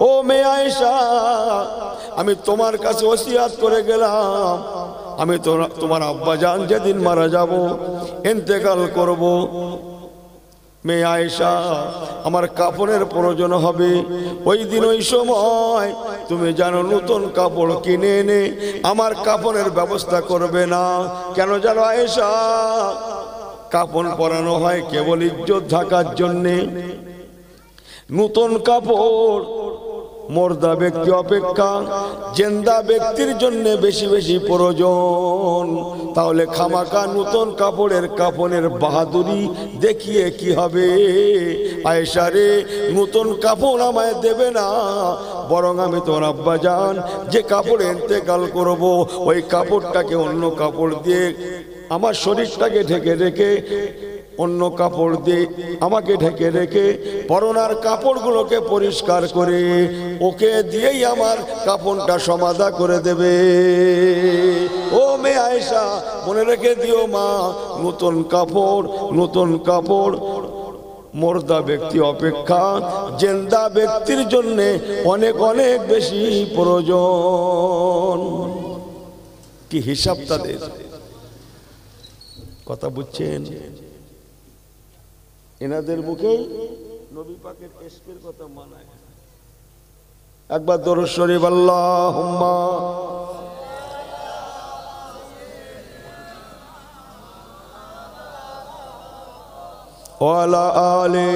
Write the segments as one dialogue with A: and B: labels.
A: ও মেয়ে আয়েশা, আমি তোমার কাছে ওসিয়াত করে গেলাম, আমি তোমার আব্বাজান যেদিন মারা যাব, ইন্তেকাল করব, মেয়ে আয়েশা আমার কাপড়ের প্রয়োজন হবে। ওই দিন ওই সময় তুমি জানো নতুন কাপড় কিনে এনে আমার কাপড়ের ব্যবস্থা করবে না। কেন জানো আয়েশা? কাপড় পরানো হয় কেবল ইজ্জত ঢাকার জন্যে। নতুন কাপড় মুর্দা ব্যক্তি অপেক্ষা জিন্দা ব্যক্তির জন্য বেশি বেশি প্রয়োজন। তাহলে খামাকা নতুন কাপড়ের কাফনের বাহাদুরি দেখিয়ে কি হবে? আয়েশা রে, নতুন কাপড় আমায় দেবে না, বরং আমি তোমার আব্বাজান যে কাপড়ে ইন্তেকাল করব ওই কাপড়টাকে অন্য কাপড় দিয়ে আমার শরীরটাকে ঢেকে রেখে, অন্য কাপড় দিয়ে আমাকে ঢেকে রেখে পরনার কাপড়গুলোকে পরিষ্কার করে ওকে দিয়েই আমার কাপড়টা সমাধা করে দেবে। ও মেয়ে আয়েশা, মনে রেখে দিও মা, নতুন কাপড় মুর্দা ব্যক্তি অপেক্ষা জিন্দা ব্যক্তির জন্য অনেক অনেক বেশি প্রয়োজন। কি হিসাব তাদের, কথা বুঝছেন? এনাদের মুখেই নবী পাকের ইশকের কথা মানায়। একবার দরুদ শরীফ আল্লাহুম্মা ওয়া আলা আলি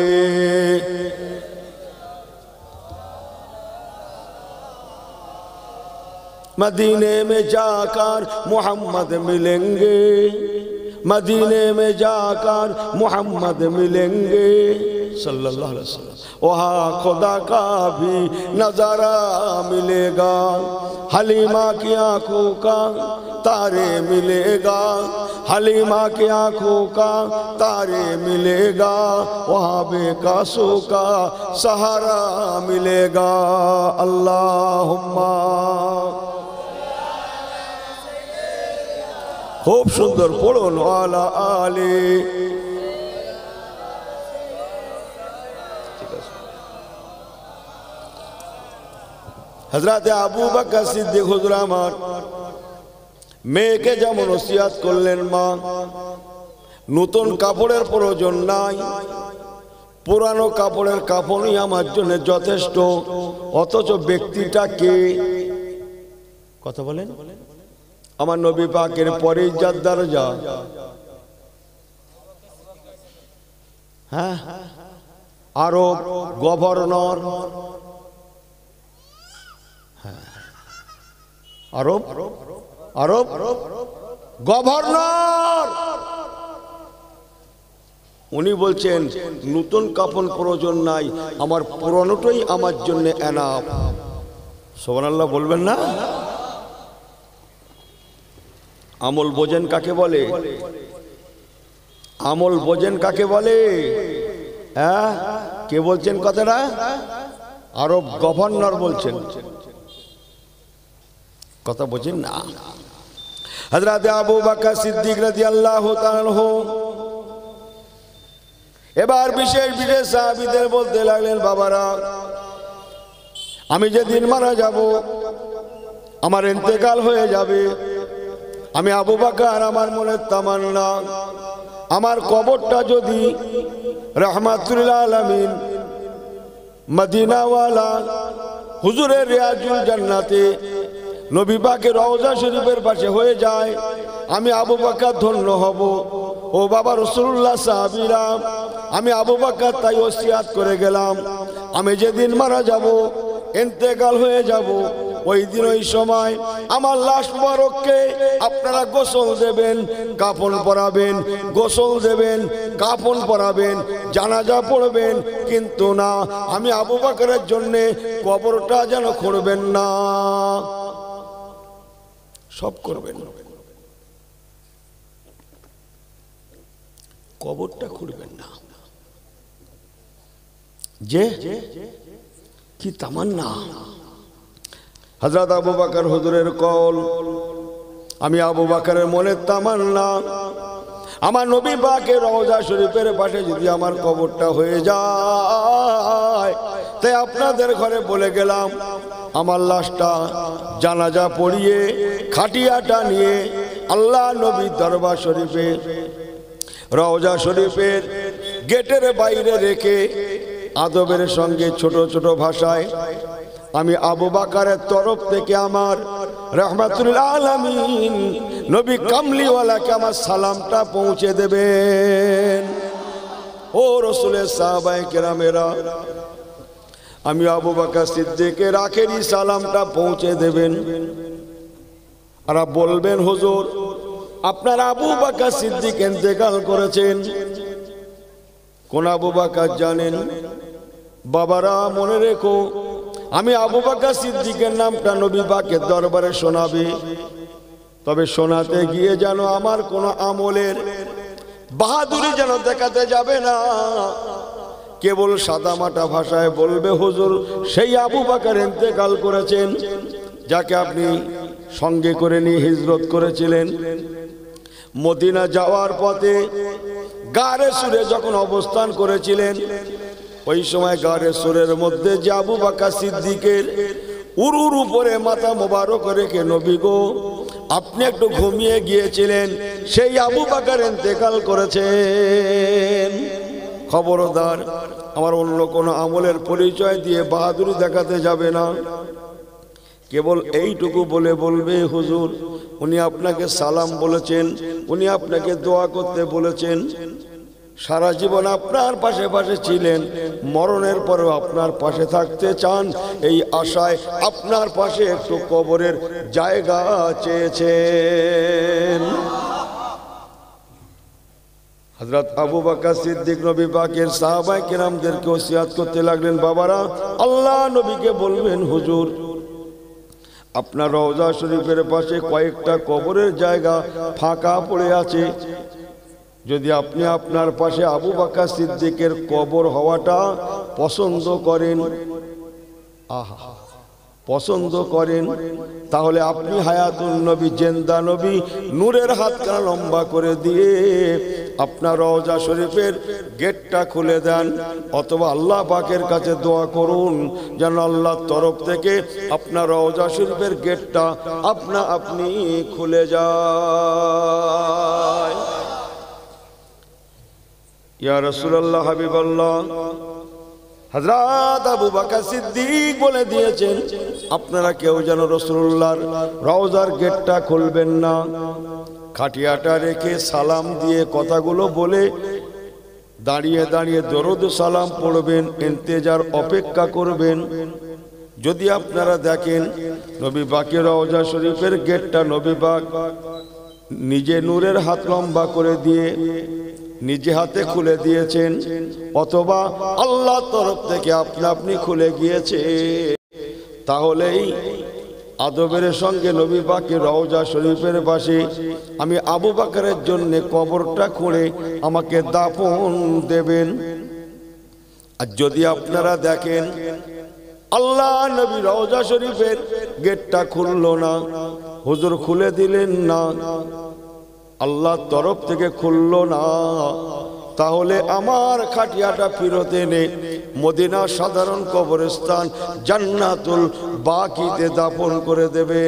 A: मदीने में जाकर मोहम्मद मिलेंगे, मदीने में जाकर मोहम्मद मिलेंगे सल्लल्लाहु अलैहि वसल्लम। वहाँ खुदा का भी नज़ारा मिलेगा, हलीमा की आँखों का तारे मिलेगा, हलीमा की आँखों का तारे मिलेगा, वहाँ बेकासों का सहारा मिलेगा। अल्लाहुम्मा। खूब सुंदर पढ़ुन वाला आले। हजरत आबू बकर सिद्दीक हुजूर আমার মেয়েকে যেমন ওসিয়াত করলেন, মা নতুন কাপড়ের প্রয়োজন নাই, পুরানো কাপড়ের কাফনই আমার জন্য যথেষ্ট। অথচ ব্যক্তিটাকে, কথা বলেন, আমার নবী পাকের পরে যার দরজা, হ্যাঁ, আরব গভর্নর, আরব আরব গভর্নর, উনি বলছেন নতুন কাফন প্রয়োজন নাই, আমার পুরনোটাই আমার জন্য এনাফ। সুবহানাল্লাহ বলবেন না? আমল বোঝেন কাকে বলে? আমল বোঝেন কাকে বলে? হ্যাঁ, কে বলছেন কথাটা? আরব গভর্নর বলছেন, কথা বোঝেন না? হযরত আবু বকর সিদ্দিক রাদিয়াল্লাহু তাআলা আনহু এবার বিশেষ বিশেষ সাহাবীদের বলতে লাগলেন, বাবারা, আমি যেদিন মারা যাব, আমার ইন্তেকাল হয়ে যাবে, আমি আবু বকর, আমার মনের তামান্না, আমার কবরটা যদি রাহমাতুল আলামিন মদিনাওয়ালা হুজুরের রিয়াজুল জান্নাতে নবী পাকের রওজা শরীফের পাশে হয়ে যায়, আমি আবু বকর ধন্য হব। ও বাবা রাসূলুল্লাহ, সাহাবীরা, আমি আবু বকর তাই ওসিয়াত করে গেলাম, আমি যেদিন মারা যাব, ইন্তেকাল হয়ে যাব, ওই দিন ওই সময় আমার লাশ মুবারককে আপনারা গোসল দেবেন, কাফন পরাবেন, গোসল দেবেন, কাফন পরাবেন, জানাজা পড়বেন, কিন্তু না, আমি আবু বকরের জন্য কবরটা যেন খুঁড়বেন না, সব করবেন, কবরটা খুঁড়বেন না। যে কি তামান্না! হযরত আবু বকর হুজুরের কল, আমি আবু বকরের মনের তামান্না, আমার নবী পাকের রওজা শরীফের পাশে যদি আমার কবরটা হয়ে যায়, তাই আপনাদের ঘরে বলে গেলাম আমার লাশটা জানাজা পড়িয়ে খাটিয়াটা নিয়ে আল্লাহ নবীর দরবার শরীফে রওজা শরীফের গেটের বাইরে রেখে আদবের সঙ্গে ছোট ছোট ভাষায় আমি আবু বকরের তরফ থেকে আমার রাহমাতুল আলামিন নবী কামলিওয়ালাকে আমার সালামটা পৌঁছে দেবেন। ও রাসূলের সাহাবায়ে কেরামেরা, আমি আবু বকর সিদ্দিকের আখেরি সালামটা পৌঁছে দেবেন। আর বলবেন হুজুর আপনার আবু বকর সিদ্দিক ইন্তেকাল করেছেন, কোন আবু বকর জানেন? বাবারা মনে রেখো, আমি আবু বকর সিদ্দিকের নামটা নবী পাকের দরবারে শোনাবে, তবে শোনাতে গিয়ে যেন আমার কোন আমলের বাহাদুরি যেন দেখাতে যাবে না। কেবল সাদামাটা ভাষায় বলবে হুজুর সেই আবু বকর ইন্তেকাল করেছেন যাকে আপনি সঙ্গে করে নিয়ে হিজরত করেছিলেন। মদিনা যাওয়ার পথে গারে সুরে যখন অবস্থান করেছিলেন, ওই সময় গারে সুরের মধ্যে যে আবু বকর সিদ্দিকের উরুর উপরে মাথা মোবারক রেখে নবী গো আপনি একটু ঘুমিয়ে গিয়েছিলেন, সেই আবু বকর ইন্তেকাল করেছেন। খবরদার আমার অন্য কোনো আমলের পরিচয় দিয়ে বাহাদুরি দেখাতে যাবে না। কেবল এইটুকু বলে বলবে হুজুর উনি আপনাকে সালাম বলেছেন, উনি আপনাকে দোয়া করতে বলেছেন, সারা জীবন আপনার পাশে পাশে ছিলেন, মরণের পরেও আপনার পাশে থাকতে চান, এই আশায় আপনার পাশে একটু কবরের জায়গা চেয়েছেন। হযরত আবু বকর সিদ্দিক নবী পাকের সাহাবায়ে কেরামদেরকে ওসিয়াত করতে লাগলেন, বাবারা আল্লাহ নবীকে বলবেন হুজুর আপনার রওজা শরীফের পাশে কয়েকটা কবরের জায়গা ফাঁকা পড়ে আছে, যদি আপনি আপনার পাশে আবু বকর সিদ্দিকের কবর হওয়াটা পছন্দ করেন, পছন্দ করেন, তাহলে আপনি হায়াতুন নবী জিন্দা নবী নূরের হাতখানা লম্বা করে দিয়ে আপনার রওজা শরীফের গেটটা খুলে দেন, অথবা আল্লাহ পাকের কাছে দোয়া করুন যেন আল্লাহর তরফ থেকে আপনার রওজা শরীফের গেটটা আপনি খুলে যায়। ইয়া রাসূলুল্লাহ হাবিবাল্লাহ, হযরত আবু বকর সিদ্দিক বলে দিয়েছেন আপনারা কেউ যেন রাসূলুল্লাহর রওজার গেটটা খুলবেন না। খাটিয়াটা রেখে সালাম দিয়ে কথাগুলো বলে দাঁড়িয়ে দাঁড়িয়ে দরুদ সালাম পড়বেন, ইন্তেজার অপেক্ষা করবেন। যদি আপনারা দেখেন নবী পাকের রওজা শরীফের গেটটা নবী পাক নিজে নূরের হাত লম্বা করে দিয়ে নিজে হাতে খুলে দিয়েছেন, অথবা আল্লাহর তরফ থেকে আপনি খুলে গিয়েছে, তাহলেই আদবের সঙ্গে নবী পাকের রওজা শরীফের পাশে আমি আবু বকরের জন্য কবরটা খুঁড়ে আমাকে দাফন দেবেন। আর যদি আপনারা দেখেন আল্লাহ নবী রওজা শরীফের গেটটা খুললো না, হুজুর খুলে দিলেন না, আল্লাহর তরফ থেকে খুললো না, তাহলে আমার খাটিয়াটা ফিরত এনে মদিনা সাধারণ কবরস্থান জান্নাতুল বাকিতে দাফন করে দেবে।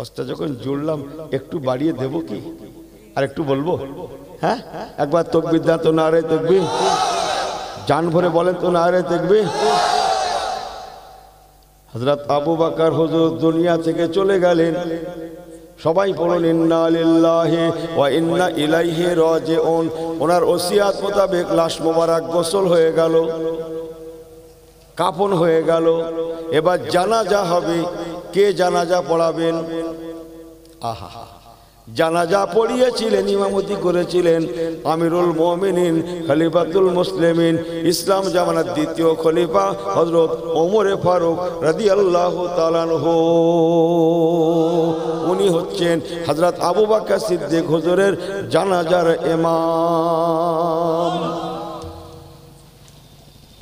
A: অস্তা যখন জুড়লাম একটু বাড়িয়ে দেব কি আর একটু বলবো? হ্যাঁ, একবার তাকবীর দাও তো, নারে তাকবীর, জান ভরে বলেন তো নারে তাকবীর। হযরত আবু বকর হুজুর দুনিয়া থেকে চলে গেলেন, সবাই বলুন ইন্না লিল্লাহি ওয়া ইন্না ইলাইহি রাজিউন। ওনার ওসিয়াত মোতাবেক লাশ মোবারক গোসল হয়ে গেল, কাফন হয়ে গেল, এবার জানাজা হবে। কে জানাজা পড়াবেন? আহা, জানাজা পড়িয়েছিলেন, ইমামতি করেছিলেন আমিরুল মুমিনিন খলিফাতুল মুসলিমিন ইসলাম জামানার দ্বিতীয় খলিফা হযরত ওমর ফারুক রাদিয়াল্লাহু তাআলা আনহু। উনি হচ্ছেন হযরত আবু বকর সিদ্দিক হুজুরের জানাজার ইমাম।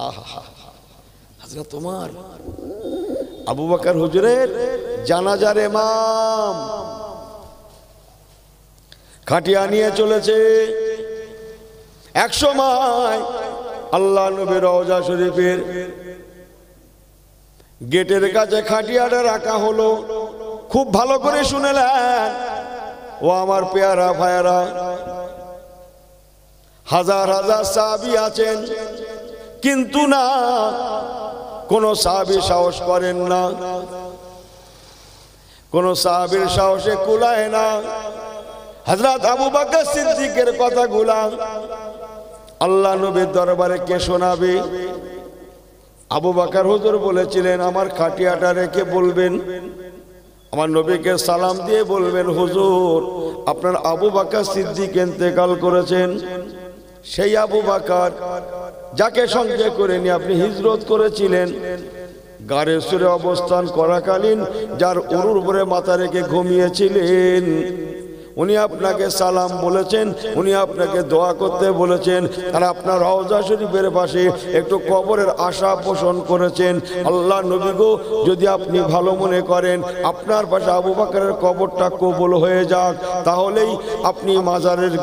A: আহা, হযরত ওমর আবু বকর হুজুরের জানাজার ইমাম। খাটিয়া নিয়ে চলেছে, এক সময় আল্লাহ নবী রওজা শরীফের গেটের কাছে খাটিয়াটা রাখা হলো। খুব ভালো করে শুনেলেন ও আমার পেয়ারা ভাইয়ারা, হাজার হাজার সাহাবী আছেন, কিন্তু না কোন সাহাবী সাহস করেন না, কোন সাহাবীর সাহসে কুলায় না। হযরত আবু বকর সিদ্দিকের কথাগুলা আল্লাহ নবীর দরবারে কে শোনাবে? আবু বকর হুজুর বলেছিলেন, আমার খাটিয়াটা রেখে বলবেন, আমার নবীকে সালাম দিয়ে বলবেন, হুজুর আপনার আবু বকর সিদ্দিক ইন্তেকাল করেছেন। সেই আবু বকর যাকে সঙ্গে করে নিয়ে আপনি হিজরত করেছিলেন, গাড়ে সুরে অবস্থান করাকালীন যার উরুর উপরে মাথা রেখে ঘুমিয়েছিলেন, উনি আপনাকে সালাম বলেছেন, উনি আপনাকে দোয়া করতে বলেছেন, আর আপনার রওজা শরীফের পাশে একটু কবরের আশা পোষণ করেছেন। আল্লাহ নবী গো, যদি আপনি ভালো মনে করেন আপনার পাশে আবু বকরের কবরটা কবুল হয়ে যাক, তাহলেই আপনি মাজারের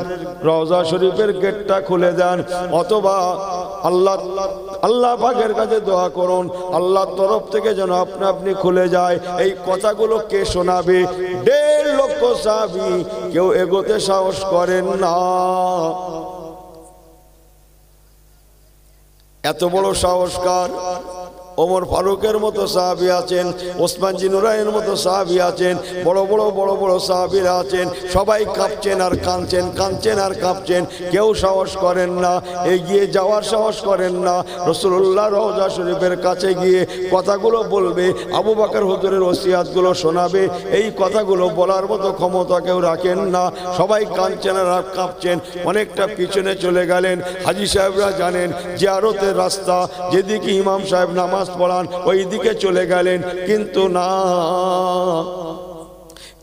A: রওজা শরীফের গেটটা খুলে দেন, অথবা আল্লাহ পাকের কাছে দোয়া করুন আল্লাহর তরফ থেকে যেন আপনি খুলে যায়। এই কথাগুলো কে শোনাবে? 1.5 লক্ষ সাহাবী, কেউ এগোতে সাহস করেন না। এত বড় সাহসকার ওমর ফারুকের মতো সাহাবী আছেন, ওসমান জিনুরাইনের মতো সাহাবী আছেন, বড় বড় সাহাবীরা আছেন, সবাই কাঁপছেন আর কাঁদছেন, কাঁদছেন আর কাঁপছেন, কেউ সাহস করেন না, এগিয়ে যাওয়ার সাহস করেন না। রাসূলুল্লাহ রওজা শরীফের কাছে গিয়ে কথাগুলো বলবে, আবু বকর হুজুরের ওসিয়াতগুলো শোনাবে, এই কথাগুলো বলার মতো ক্ষমতা কেউ রাখেন না। সবাই কাঁদছেন আর কাঁপছেন। অনেকটা পিছনে চলে গেলেন। হাজী সাহেবরা জানেন জিয়ারতের রাস্তা, যেদিকে ইমাম সাহেব নামাজ পড়ান ওই দিকে চলে গেলেন, কিন্তু না,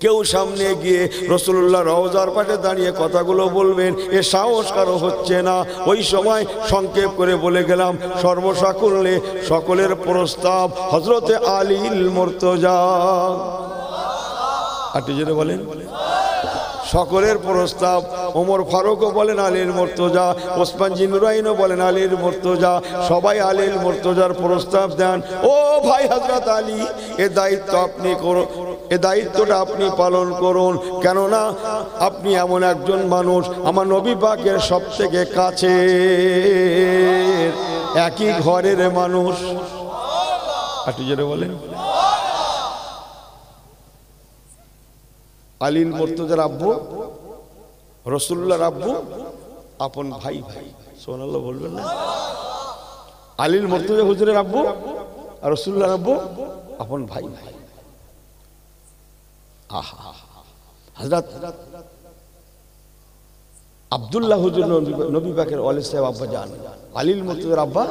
A: কেউ সামনে গিয়ে রাসূলুল্লাহ রওজার পাশে দাঁড়িয়ে কথাগুলো বলবেন, এ সাহস কারো হচ্ছে না। ওই সময় সংক্ষেপ করে বলে গেলাম, সর্বসাকুল্যে সকলের প্রস্তাব হযরতে আলীল মুর্তজা। আটি জোরে বলেন, সকলের প্রস্তাব। ওমর ফারুকও বলেন আলীর মুর্তজা, ওসমান জিনুরাইনও বলেন আলীর মুর্তজা, সবাই আলীর মুর্তজার প্রস্তাব দেন। ও ভাই হযরত আলী, এ দায়িত্ব আপনি করুন, এ দায়িত্বটা আপনি পালন করুন, কেননা আপনি এমন একজন মানুষ, আমার নবী পাকের সব থেকে কাছে, একই ঘরের মানুষ। আটি জোরে বলেন, আলীল মুর্তজার আব্বু, রাসূলুল্লাহর আব্বু, আপন ভাই। ভাই সুবহানাল্লাহ বলবেন না? আলীল মুর্তজা হুজুরের আব্বু আর রাসূলুল্লাহর আব্বু আপন ভাই। আহা, হযরত আব্দুল্লাহ হুজুর নবী পাকের ওয়ালিদ সাহেব আব্বা জান, আলীল মুর্তজার আব্বা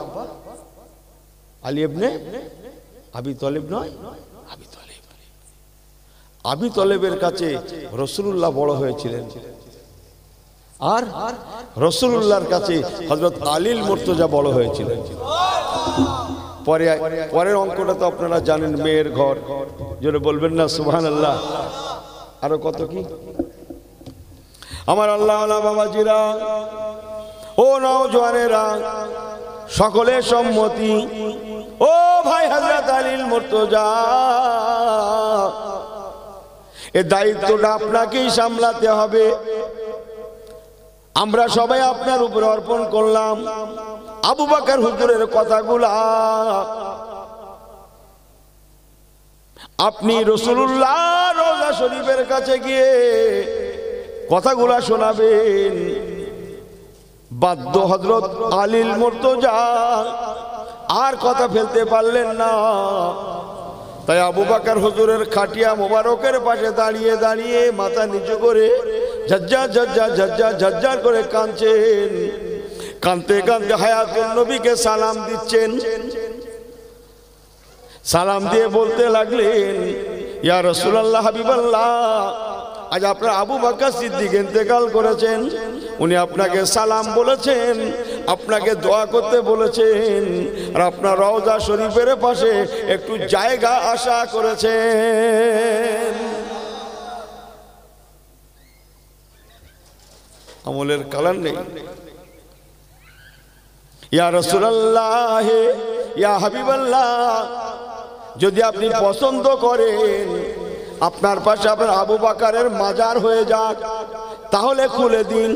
A: আলী ইবনে আবি তালিব নয়, আবি তালিব। আবি তালেবের কাছে রাসূলুল্লাহ বড় হয়েছিলেন, আর রাসূলুল্লাহর কাছে হযরত আলীল মুর্তজা বড় হয়েছিলেন। পরের অঙ্কটা তো আপনারা জানেন, মেয়ের ঘর। জোরে বলবেন না সুবহানাল্লাহ? আরো কত কি আমার আল্লাহ বাবাজিরা, ও নওজওয়ানেরা, সকলের সম্মতি। ও ভাই হযরত আলীল মুর্তজা, এই দায়িত্বটা আপনাকেই সামলাতে হবে। আমরা সবাই আপনার উপর অর্পণ করলাম। আবু বকর হুজুরের কথাগুলা আপনি রাসূলুল্লাহ রওজা শরীফের কাছে গিয়ে কথাগুলা শোনাবেন। বাধ্য হযরত আলীল মুর্তজা আর কথা ফেলতে পারলেন না, তাই আবু বকর হুজুরের খাটিয়া মোবারকের পাশে দাঁড়িয়ে দাঁড়িয়ে মাথা নিচু করে ঝরঝর করে কাঁদছেন। কাঁদতে কাঁদতে হায়াতুন নবীকে সালাম দিচ্ছেন। সালাম দিয়ে বলতে লাগলেন, ইয়া রাসূলুল্লাহ, হাবিবাল্লাহ, আজ আপনার আবু বকর সিদ্দিক ইন্তেকাল করেছেন। উনি আপনাকে সালাম বলেছেন, আপনাকে দোয়া করতে বলেছেন, আর আপনার রওজা শরীফের পাশে একটু জায়গা আশা করেছেন। আমলের কালার নেই, ইয়া রাসূলুল্লাহ, ইয়া হাবিবাল্লাহ, যদি আপনি পছন্দ করেন আপনার পাশে আপনার আবু বকরের মাজার হয়ে যাক তাহলে খুলে দিন,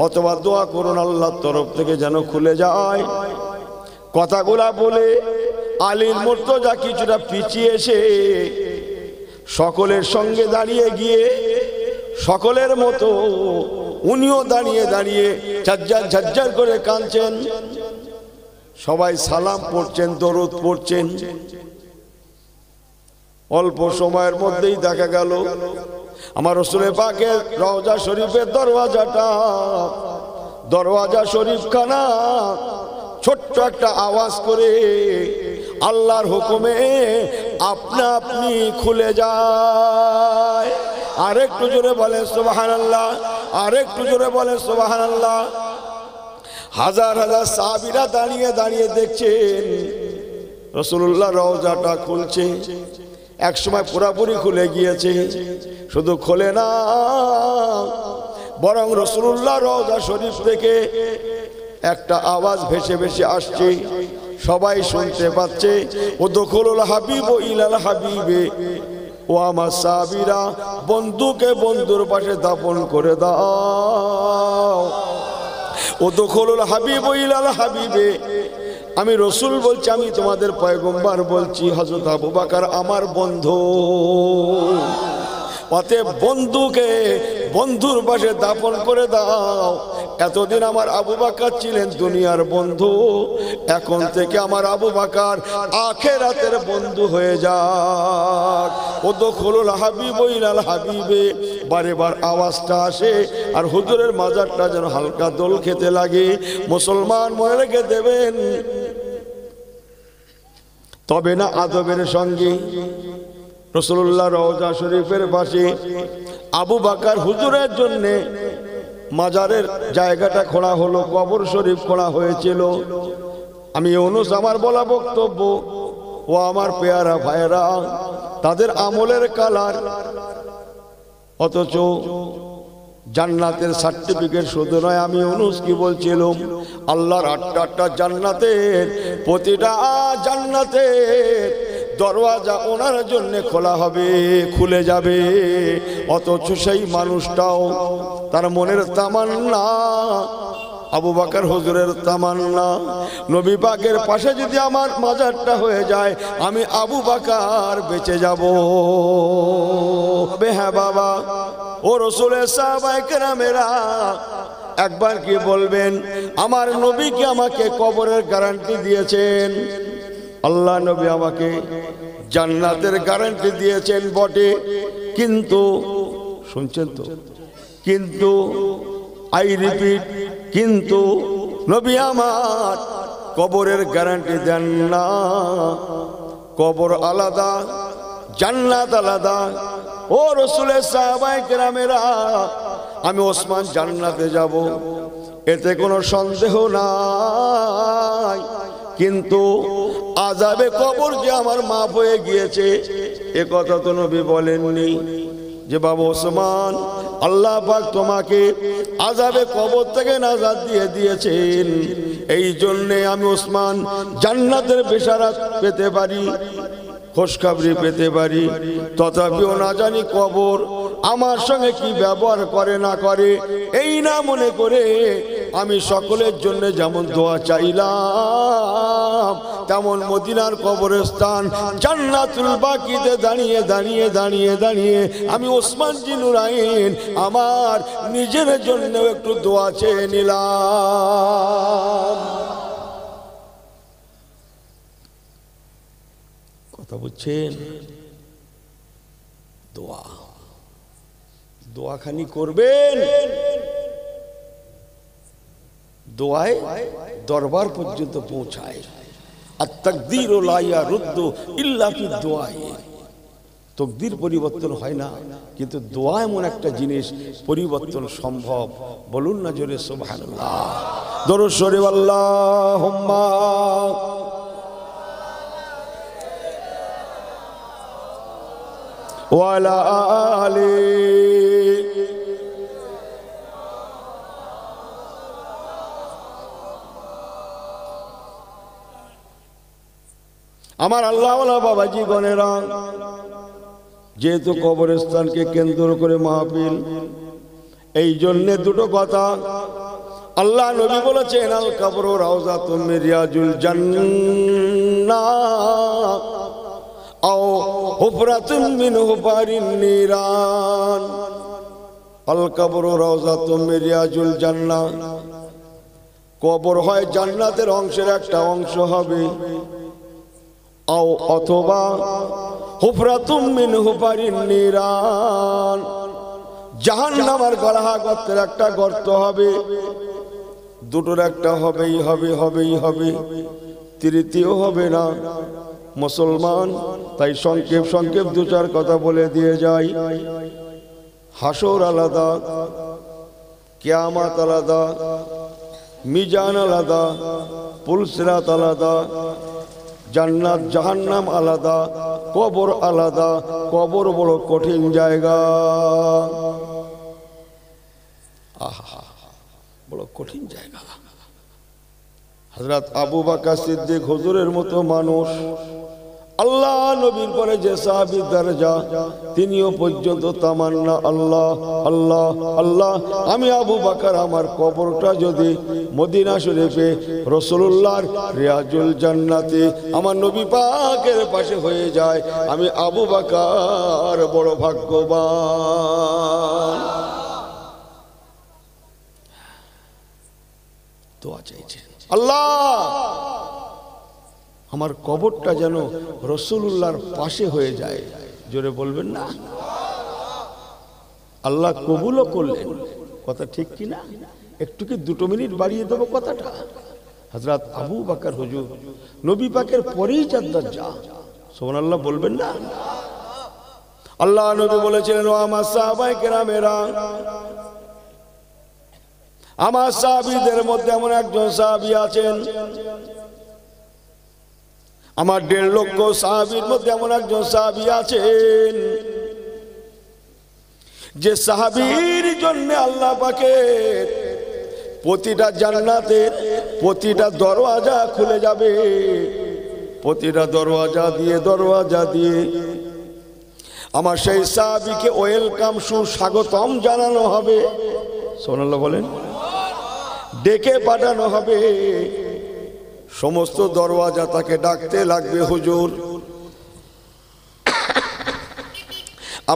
A: অথবা দোয়া করুন আল্লাহর তরফ থেকে যেন খুলে যায়। কথাগুলা বলে আলীর মুর্তজা কিছুটা পিছিয়ে এসে সকলের সঙ্গে দাঁড়িয়ে গিয়ে সকলের মতো উনিও দাঁড়িয়ে দাঁড়িয়ে ঝাজ্জার ঝাজ্জার করে কাঁদছেন। সবাই সালাম পড়ছেন, দরুদ পড়ছেন। অল্প সময়ের মধ্যেই দেখা গেল আমার রাসূল পাকের রওজা শরীফের দরওয়াজা শরীফ খানা ছোট্ট একটা আওয়াজ করে আল্লাহর হুকুমে আপনা আপনি খুলে যায়। আরেকটু জোরে বলেন সুবহানাল্লাহ, আরেকটু জোরে বলেন সুবহানাল্লাহ। হাজার হাজার সাহাবীরা দাঁড়িয়ে দাঁড়িয়ে দেখছেন রাসূলুল্লাহ রওজাটা খুলছে। এক সময় পুরাপুরি খুলে গিয়েছে, শুধু খোলে না বরং রাসূলুল্লাহ রওজা শরীফ থেকে একটা আওয়াজ ভেসে ভেসে আসছে, সবাই শুনতে পাচ্ছে, উদখুলুল হাবিব ইলাল হাবিবে, ও আমার সাহাবীরা বন্ধুকে বন্ধুর পাশে দাফন করে দাও। উদখুলুল হাবিব ইলাল হাবিবে, আমি রসুল বলছি, আমি তোমাদের পয়গম্বর বলছি, হযরত আবু বকর আমার বন্ধু, অতএব বন্ধুকে বন্ধুর পাশে দাফন করে দাও। এতদিন আমার আবু বকর ছিলেন দুনিয়ার বন্ধু, এখন থেকে আমার আবু বকর আখিরাতের বন্ধু হয়ে যাক। উদখুলুল হাবিব ইলাল হাবিবে, বারে বার আওয়াজটা আসে আর হুজুরের মাজারটা যেন হালকা দোল খেতে লাগে। মুসলমান মনে রেখে দেবেন, তবে না আদবের সঙ্গে রাসূলুল্লাহ রওজা শরীফের পাশে আবু বকর হুজুরের জন্য মাজারের জায়গাটা খোঁড়া হলো, কবর শরীফ খোঁড়া হয়েছিল। আমি ইউনুস আমার বলা বক্তব্য, ও আমার পেয়ারা ভাইরা, তাদের আমলের কালার, অথচ জান্নাতের সার্টিফিকেট শুধু নয়। আমি ইউনুস কি বলছিলাম, আল্লাহর আটটা জান্নাতের, প্রতিটা জান্নাতের দরওয়াজা ওনার জন্য খোলা হবে, খুলে যাবে। অথচ সেই মানুষটাও তার মনের তামান্না আবু বকর হুজুরের তামান্না, নবী পাকের পাশে যদি আমার মাজারটা হয়ে যায় আমি আবু বকর বেঁচে যাব। হ্যাঁ বাবা, ও রাসূলের সাহাবায়ে কেরামেরা, একবার কি বলবেন, আমার নবী কি আমাকে কবরের গ্যারান্টি দিয়েছেন? আল্লাহ নবী আমাকে জান্নাতের গ্যারান্টি দিয়েছেন বটে, কিন্তু শুনছেন তো, কিন্তু আই রিপিট, কিন্তু নবী আমার কবরের গ্যারান্টি দেন না। কবর আলাদা, জান্নাত আলাদা। ও রাসূলের সাহাবায়ে কেরামেরা, আমি ওসমান জান্নাতে যাব, এতে কোনো সন্দেহ নাই, কিন্তু আযাবে কবর যে আমার মাফ হয়ে গিয়েছে এ কথা তো নবী বলেননি। যে বাবা ওসমান, আল্লাহ পাক তোমাকে আযাবে কবর থেকে নাজাত দিয়ে দিয়েছেন, এই জন্যে আমি ওসমান জান্নাতের বেশারাত পেতে পারি, খুশখবরি পেতে পারি। তথাপিও না জানি কবর আমার সঙ্গে কি ব্যবহার করে না করে, এই না মনে করে আমি সকলের জন্য যেমন দোয়া চাইলাম, তেমন মদিনার কবরস্থান জান্নাতুল বাকিতে দাঁড়িয়ে দাঁড়িয়ে দাঁড়িয়ে দাঁড়িয়ে আমি ওসমান জিনুরাইন আমার নিজের জন্য একটু দোয়া চেয়ে নিলাম। কথা বুঝছেন? দোয়া, দোয়াখানি করবেন, দোয়ায় দরবার পর্যন্ত পৌঁছায়। আর তাকদীর লা ইয়ারুদ্দু ইল্লা ফিদ-দুআয়ে, তাকদীর পরিবর্তন হয় না, কিন্তু দোয়া এমন একটা জিনিস পরিবর্তন সম্ভব। বলুন না জোরে সুবহানাল্লাহ। দরুদ শরীফ আল্লাহুম্মা ওয়া আলা আলি আমার আল্লাহওয়ালা বাবাজি গণেরা, যেহেতু কবরস্থানকে কেন্দ্র করে মাহফিল, এই জন্যে দুটো কথা। আল্লাহ নবী বলেছেন, আল কবরু রাউযাতুম মিন রিয়াজিল জান্নাহ আও হুফরাতুম মিন হুফারিন নিরান। আল কবরু রাউযাতুম মিন রিয়াজিল জান্নাহ, কবর হয় জান্নাতের অংশের একটা অংশ হবে, আও অথবা হুফরাতুম মিন হুফারিন নিরান, জাহান্নামের গর্তের একটা গর্ত হবে। দুটোর একটা হবেই হবে, তৃতীয় হবে না মুসলমান। তাই সংক্ষেপ দু চার কথা বলে দিয়ে যাই। হাসর আলাদা, কিয়ামত আলাদা, মিজান আলাদা, পুলসিরাত আলাদা, জান্নাত জাহান্নাম আলাদা, কবর আলাদা। কবর বড় কঠিন জায়গা, আহা বড় কঠিন জায়গা। হযরত আবু বকর সিদ্দিক হুজুরের মতো মানুষ, আল্লাহ নবীর পরে যে সাহাবীর দরজা, তিনিও পর্যন্ত তামান্না, আল্লাহ আল্লাহ আল্লাহ, আমি আবু বকর আমার কবরটা যদি মদিনা শরীফে রাসূলুল্লাহর রিয়াজুল জান্নাতে আমার নবী পাকের পাশে হয়ে যায়, আমি আবু বকর বড় ভাগ্যবান। দোয়া চাইছেন, আল্লাহ আমার কবরটা যেন রাসূলুল্লাহর পাশে হয়ে যায়। জোরে বলবেন না? আল্লাহ কবুলও করলেন। কথা ঠিক কি না? একটু কি 2 মিনিট বাড়িয়ে দেবো কথাটা। হযরত আবু বকর হুজুর নবী পাকের পরেই জান্নাত যা, সুবহানাল্লাহ বলবেন না? আল্লাহ নবী বলেছিলেন, ও আমার সাহাবায়ে কেরামেরা, আমার সাহাবীদের মধ্যে এমন একজন সাহাবী আছেন, আমার 1.5 লক্ষ সাহাবীর মধ্যে এমন একজন সাহাবী আছেন, যে সাহাবীর জন্য আল্লাহ পাকের প্রতিটা জান্নাতের প্রতিটা দরওয়াজা খুলে যাবে, প্রতিটা দরওয়াজা দিয়ে আমার সেই সাহাবীকে ওয়েলকাম, সুস্বাগতম জানানো হবে। সুবহানাল্লাহ বলেন। ডেকে পাঠানো হবে, সমস্ত দরওয়াজা তাকে ডাকতে লাগবে, হুজুর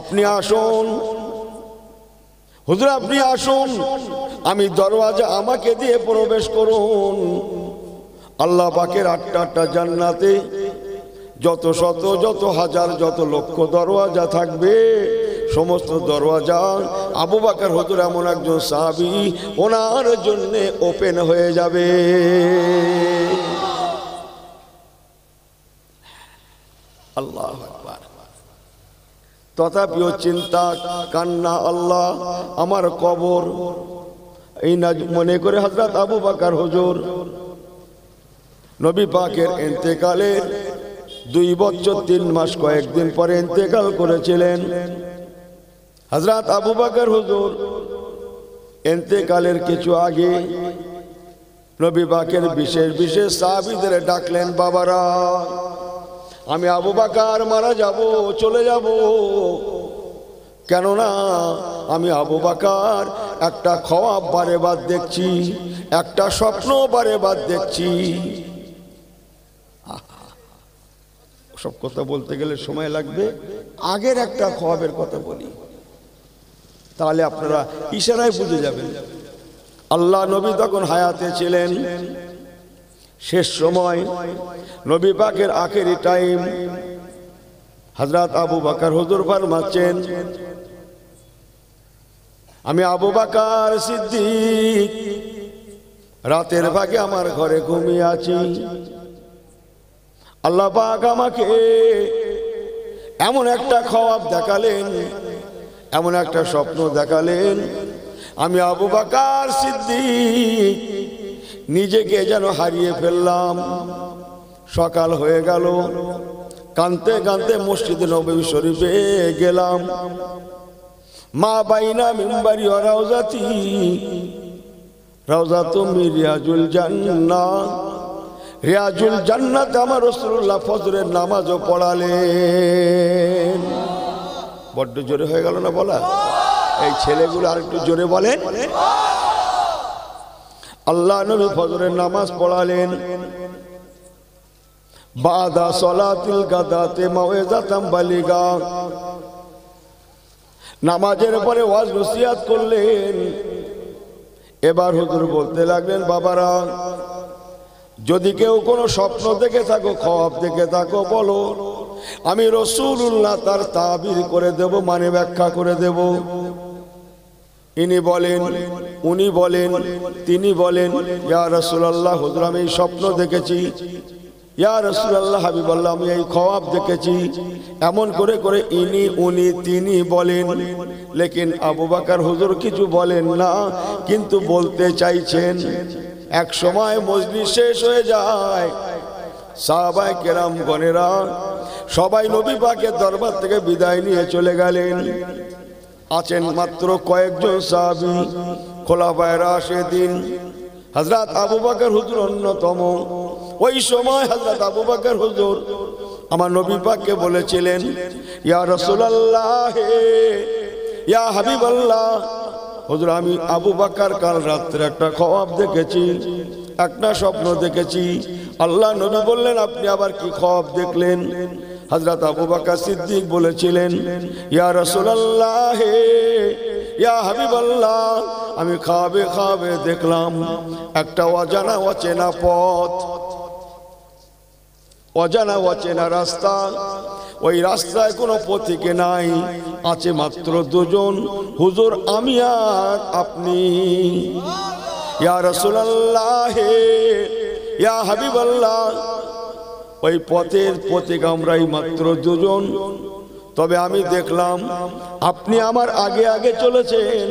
A: আপনি আসুন, হুজুর আপনি আসুন, আমি দরওয়াজা আমাকে দিয়ে প্রবেশ করুন। আল্লাহ পাকের 8টা জান্নাতে যত শত, যত হাজার, যত লক্ষ দরওয়াজা থাকবে, সমস্ত দরওয়াজা আবু বকর হুজুর এমন একজন সাহাবী, ওনার জন্য ওপেন হয়ে যাবে। আল্লাহু আকবার। তথাপিও চিন্তা, কান্না, আল্লাহ আমার কবর, এই না মনে করে হযরত আবু বকর হুজুর নবী পাকের ইন্তেকালের 2 বছর 3 মাস কয়েকদিন পরে ইন্তেকাল করেছিলেন। হযরত আবু বকর হুজুর ইন্তেকালের কিছু আগে নবী পাকের বিশেষ সাহাবীদের ডাকলেন, বাবারা আমি আবু বকর মারা যাব, চলে যাব, কেননা আমি আবু বকর একটা খ্বাব বারে বার দেখছি, একটা স্বপ্ন বারে বার দেখছি। সব কথা বলতে গেলে সময় লাগবে, আগের একটা খ্বাবের কথা বলি, তাহলে আপনারা ইশারায় বুঝে যাবেন। আল্লাহ নবী তখন হায়াতে ছিলেন, শেষ সময়, নবী পাকের আখেরি টাইম। হযরত আবু বকর হুজুর ফরমাচ্ছেন, আমি আবু বকর সিদ্দিক রাতের ভাগে আমার ঘরে ঘুমিয়ে আছি, আল্লাহ পাক আমাকে এমন একটা খ্বাব দেখালেন, এমন একটা স্বপ্ন দেখালেন, আমি আবু বকর সিদ্দিক নিজেকে যেন হারিয়ে ফেললাম। সকাল হয়ে গেল, কাঁদতে কাঁদতে মসজিদে নববী শরীফে গেলাম। মা বাইনা মিম্বারি ওয়া রাউজাতুম মিন রিয়াজিল জান্নাহ, রিয়াজুল জান্নাতে আমার রাসূলুল্লাহ ফজরের নামাজও পড়ালেন। বড্ড জোরে হয়ে গেল না বলা? এই ছেলেগুলো আর একটু জোরে বলেন। আল্লাহ নবী ফজরের নামাজ পড়ালেন। বাদা সলাতিল গাদাতে মাওয়াজাতাম বালিগা, নামাজের পরে ওয়াজ নসিহত করলেন। এবার হুজুর বলতে লাগলেন, বাবারা যদি কেউ কোনো স্বপ্ন দেখে থাকো, খ্বাব দেখে থাকো, বলো, আমি রাসূলুল্লাহ তার তাবির করে দেব, মানে ব্যাখ্যা করে দেব। ইনি বলেন, উনি বলেন, তিনি বলেন, ইয়া রাসূলুল্লাহ হুজুর আমি এই স্বপ্ন দেখেছি, ইয়া রাসূলুল্লাহ হাবিবাল্লাহ আমি এই খ্বাব দেখেছি। এমন করে করে ইনি, উনি, তিনি বলেন। লেকিন আবু বকর হুজুর কিছু বলেন না, কিন্তু বলতে চাইছেন। এক সময় মজলিস শেষ হয়ে যায়, সাহাবায়ে কেরাম গণেরা সবাই নবী পাকের দরবার থেকে বিদায় নিয়ে চলে গেলেন। আছেন মাত্র কয়েকজন সাহাবী, খোলাফায়ে রাশিদিন। হযরত আবু বকর হুজুর অন্যতম। ওই সময় হযরত আবু বকর হুজুর আমার নবী পাককে বলেছিলেন, ইয়া রাসূলুল্লাহ, ইয়া হাবিবাল্লাহ, হুজুর আমি আবু বকর কাল রাত্রে একটা খ্বাব দেখেছি, একটা স্বপ্ন দেখেছি। আল্লাহ নবী বললেন, আপনি আবার কি খ্বাব দেখলেন? হযরত আবু বকর সিদ্দিক বলেছিলেন, ইয়া রাসূলুল্লাহ, ইয়া হাবিবাল্লাহ, আমি খ্বাবে দেখলাম একটা অজানা অচেনা পথ, অজানা অচেনা রাস্তা। ওই রাস্তায় কোনো পথিকে নাই, আছে মাত্র দুজন, হুজুর আমি আর আপনি। ইয়া রাসূলুল্লাহ, ইয়া হাবিবাল্লাহ, ওই পথের পথিক আমরাই মাত্র দুজন। তবে আমি দেখলাম আপনি আমার আগে আগে চলেছেন,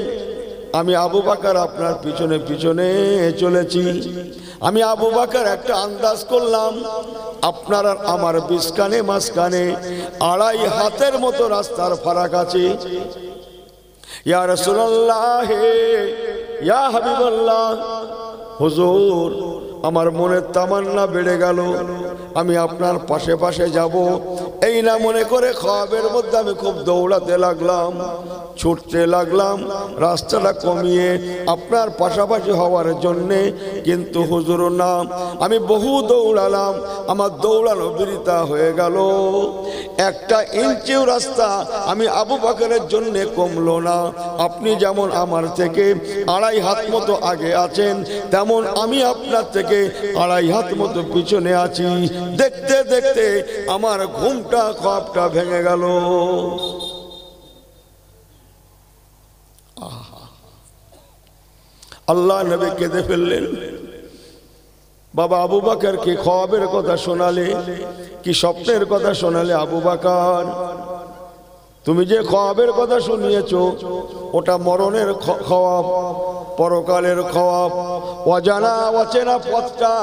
A: আমি আবু বকর আপনার পিছনে পিছনে চলেছি। আমি আবু বকর একটা আন্দাজ করলাম, আপনার আর আমার মাঝখানে 2.5 হাতের মতো রাস্তার ফারাক আছে। ইয়া রাসূলুল্লাহ, ইয়া হাবিবাল্লাহ, হুজুর আমার মনের তামান্না বেড়ে গেল, আমি আপনার পাশে পাশে যাব। এই না মনে করে খ্বাবের মধ্যে আমি খুব দৌড়াতে লাগলাম, ছুটতে লাগলাম রাস্তাটা কমিয়ে আপনার পাশাপাশি হওয়ার জন্যে। কিন্তু হুজুর না, আমি বহু দৌড়ালাম, আমার দৌড়ানো বৃথা হয়ে গেল। 1 ইঞ্চিও রাস্তা আমি আবু বকরের জন্যে কমলো না। আপনি যেমন আমার থেকে 2.5 হাত মতো আগে আছেন, তেমন আমি আপনার থেকে 2.5 হাত মতো পিছনে আছি। দেখতে দেখতে আমার ঘুমটা খ্বাবটা ভেঙে গেল। আল্লাহ নবী কেঁদে ফেললেন। বাবা আবু বকর কি খ্বাবের কথা শোনালে, কি স্বপ্নের কথা শোনালে? আবু বকর, তুমি যে খ্বাবের কথা শুনিয়েছো ওটা মরণের খ্বাব, পরকালের খ্বাব, অজানা অচেনা পথটা।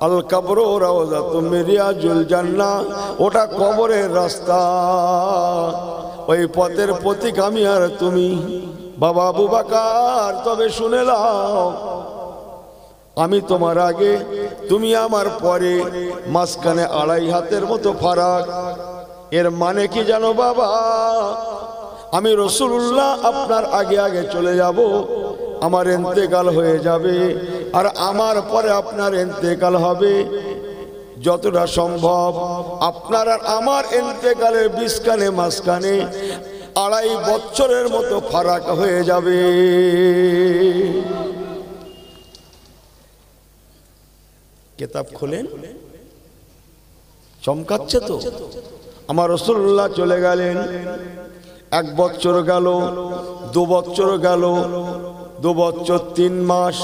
A: আল কবরু রাওযাতুম মিন রিয়াজিল জান্নাহ, ওটা কবরের রাস্তা। ওই পথের পথিক আমি আর তুমি। বাবা আবু বকর, তবে শুনে নাও, আমি তোমার আগে, তুমি আমার পরে, মাঝখানে 2.5 হাতের মতো ফারাক। এর মানে কি জানো বাবা? আমি রাসূলুল্লাহ আপনার আগে আগে চলে যাব, আমার ইন্তেকাল হয়ে যাবে, আর আমার পরে আপনার ইন্তেকাল হবে। যতটা সম্ভব আপনার আর আমার ইন্তেকালের মাঝখানে 2.5 বছরের মতো ফারাক হয়ে যাবে। কিতাব খোলেন, চমকাচ্ছে তো। আমার রাসূলুল্লাহ চলে গেলেন, 1 বছর গেল, 2 বছর গেল, 2 বছর 3 মাস।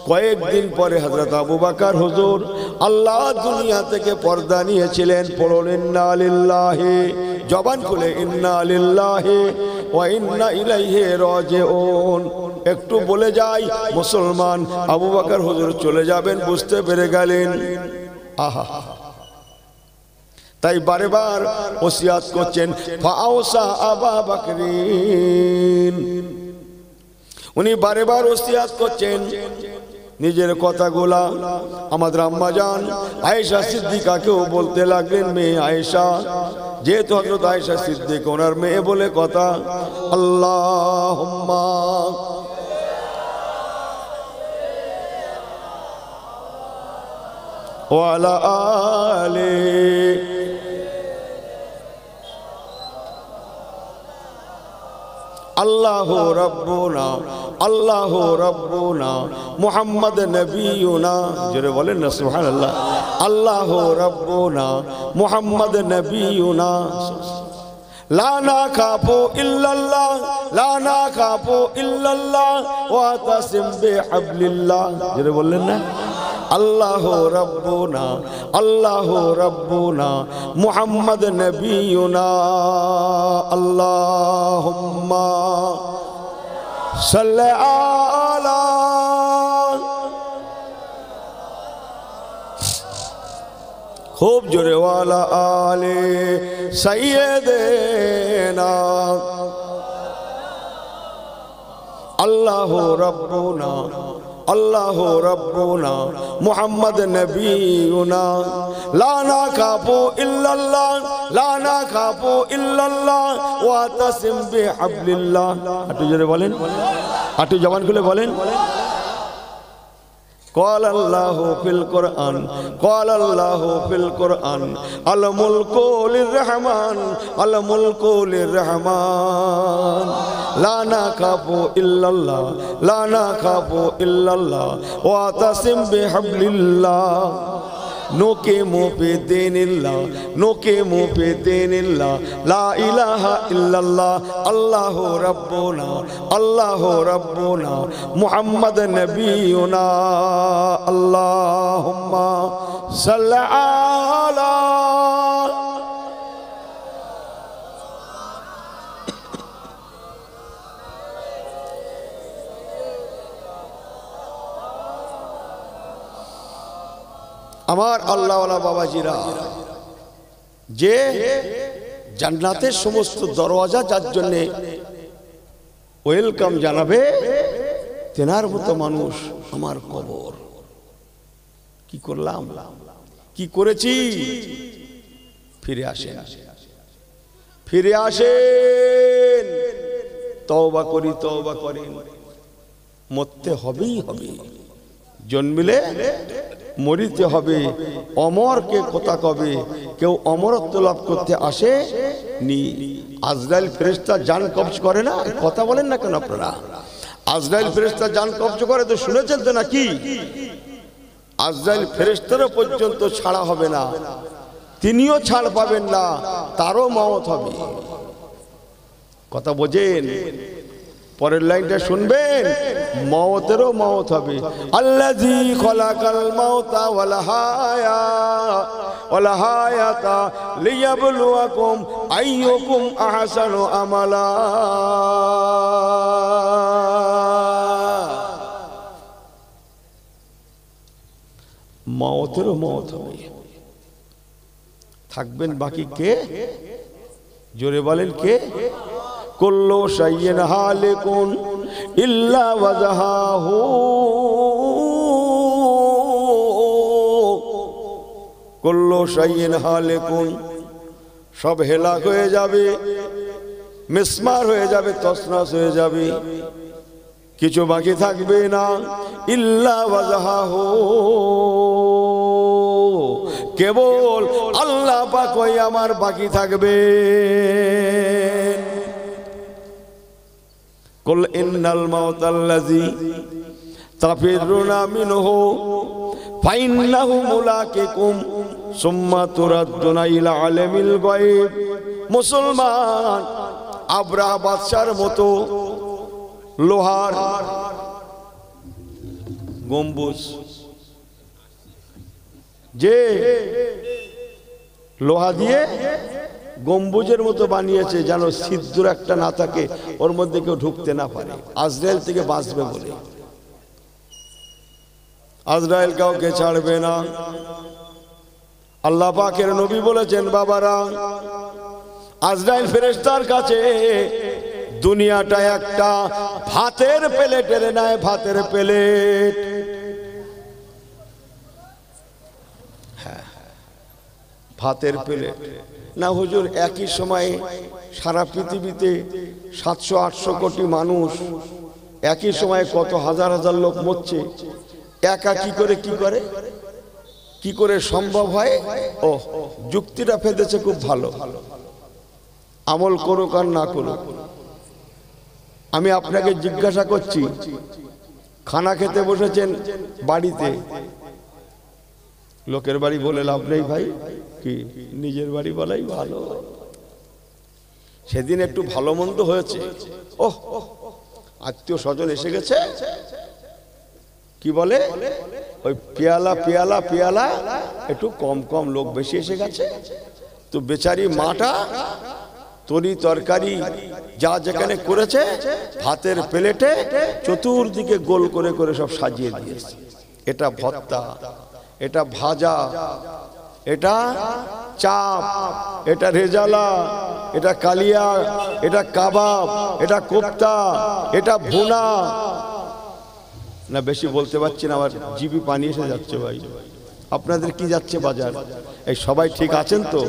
A: কয়েকদিন পরে হযরত আবু বকর হুজুর আল্লাহ দুনিয়া থেকে পর্দা নিয়েছিলেন। পড়ুন ইন্না লিল্লাহি, জবান খুলে ইন্না লিল্লাহি ওয়া ইন্না ইলাইহি রাজিউন। একটু বলে যাই, মুসলমান আবু বকর হুজুর চলে যাবেন বুঝতে পেরে গেলেন। আহা, তাই বারবার ওসিয়াত করছেন, ফাওসা আবু বকরিন। উনি বারবার ওসিয়াত করছেন, নিজের কথাগুলা আমাদের আম্মা জান আয়েশা সিদ্দিকাকেও বলতে লাগলেন, মেয়ে আয়েশা, যেহেতু হযরত আয়েশা সিদ্দিক ওনার মেয়ে বলে কথা, আল্লাহুম্মা ওয়া আলা আলি আল্লাহু রাব্বুনা আল্লাহু রাব্বুনা মুহাম্মদ নবিয়ুনা, জোরে বলেন না সুবহানাল্লাহ। আল্লাহু রাব্বুনা মুহাম্মদ নবিয়ুনা, লা নাখাফু ইল্লাল্লাহ লা নাখাফু ইল্লাল্লাহ ওয়া তাসিম বিহাবলিল্লাহ, জোরে বললেন না। আল্লাহু রাব্বুনা আল্লাহু রাব্বুনা মুহাম্মদ নবিয়ুনা, আল্লাহুম্মা সাল্লি আলা খুব জোরে ওয়ালা আলে সাইয়্যিদিনা, আল্লাহু রাব্বুনা আল্লাহু রাব্বুনা মুহাম্মদ নবিয়ুনা, লা নাখাফু ইল্লাল্লাহ লা নাখাফু ইল্লাল্লাহ ওয়া তাসিম বিহাবলিল্লাহ। একটু জোরে বলেন, একটু জবান খুলে বলেন। قال الله في القرآن قال الله في القرآن الملك للرحمن الملك للرحمن لا نخاف إلا الله لا نخاف إلا الله واعتصم بحبل الله نقيم في دين الله نقيم في دين الله لا إله إلا الله الله ربنا الله ربنا محمد نبينا اللهم صل على আমার আল্লাহওয়ালা বাবাজিরা, যে জান্নাতের সমস্ত দরওয়াজা যার জন্য ওয়েলকাম জানাবে, তেনার মতো মানুষ আমার কবর। কি করলাম, কি করেছি? ফিরে আসেন, ফিরে আসেন, তওবা করি, তওবা করেন। মরতে হবেই হবে, জন্মিলে মরিতে হবে। অমরকে কথা কবে, কেউ অমরত্ব লাভ করতে আসে নি। আজরাইল ফেরেশতা জান কবজ করে না, কথা বলেন না কেন আপনারা? আজরাইল ফেরেশতা জান কবজ করে তো শুনেছেন তো নাকি? আজরাইল ফেরেশতারও পর্যন্ত ছাড়া হবে না, তিনিও ছাড় পাবেন না, তারও মওত হবে। কথা বোঝেন? পরের লাইনটা শুনবেন, মওতেরও মওত হবে। আল্লাযী খলাকাল মাউতা ওয়াল হায়াতা লিয়াবলুয়াকুম আইয়ুকুম আহসানু আমালা। মওতেরও মওত হবে, থাকবেন বাকি কে? জোরে বলেন কে? কুল্লু শাইইন হালিকুন ইল্লা ওয়াজহাহু, কুল্লু শাইইন হালিকুন, সব হেলাক হয়ে যাবে, মিসমার হয়ে যাবে, তছনছ হয়ে যাবে, কিছু বাকি থাকবে না। ইল্লা ওয়াজহাহু, কেবল আল্লাহ পাক ওই আমার বাকি থাকবে। কুল ইন্নাল মাউতাল্লাযী তাফিরুনা মিনহু ফাইন্নাহু মুলাকিকুম সুম্মা তুরাদ্দুনা ইলা আলিমিল গায়ব। মুসলমান আবরাহ বাদশার মতো লোহার গম্বুজ, যে লোহা দিয়ে গম্বুজের মতো বানিয়েছে, যেন ছিদ্র একটা না থাকে, ওর মধ্যে কেউ ঢুকতে না পারে, আজরাইল থেকে বাঁচবে বলে। আজরাইল কাউকে ছাড়বে না। আল্লাহ পাকের নবী বলেছেন, বাবারা, আজরাইল ফেরেশতার কাছে দুনিয়াটা একটা ভাতের প্লেটের ন্যায়, ভাতের প্লেট। ভাতের প্লেট না হুজুর, একই সময়ে সারা পৃথিবীতে 700-800 কোটি মানুষ, একই সময়ে কত হাজার হাজার লোক মরছে, একা কি করে সম্ভব হয়? ও, যুক্তিটা ফেলেছে খুব ভালো, আমল করুক আর না করুক। আমি আপনাকে জিজ্ঞাসা করছি, খানা খেতে বসেছেন বাড়িতে, লোকের বাড়ি বলে লাভ নেই ভাই, কি নিজের বাড়ি বলাই ভালো। সেদিন একটু ভালো মন্দ হয়েছে, ওহ আত্মীয় স্বজন এসে গেছে, কি বলে ওই পেয়ালা পেয়ালা পেয়ালা একটু কম কম, লোক বেশি এসে গেছে, তো বেচারি মাটা তরি তরকারি যা যেখানে করেছে ভাতের প্লেটে চতুর্দিকে গোল করে করে সব সাজিয়ে দিয়েছে। এটা ভর্তা, এটা ভাজা, এটা চাপ, এটা রেজালা, এটা কালিয়া, এটা কাবাব, এটা কোপ্তা, এটা ভুনা। না বেশি বলতে পারছি না, আমার জিভে পানি এসে যাচ্ছে ভাই। আপনাদের কি যাচ্ছে বাজার? এই সবাই ঠিক আছেন তো?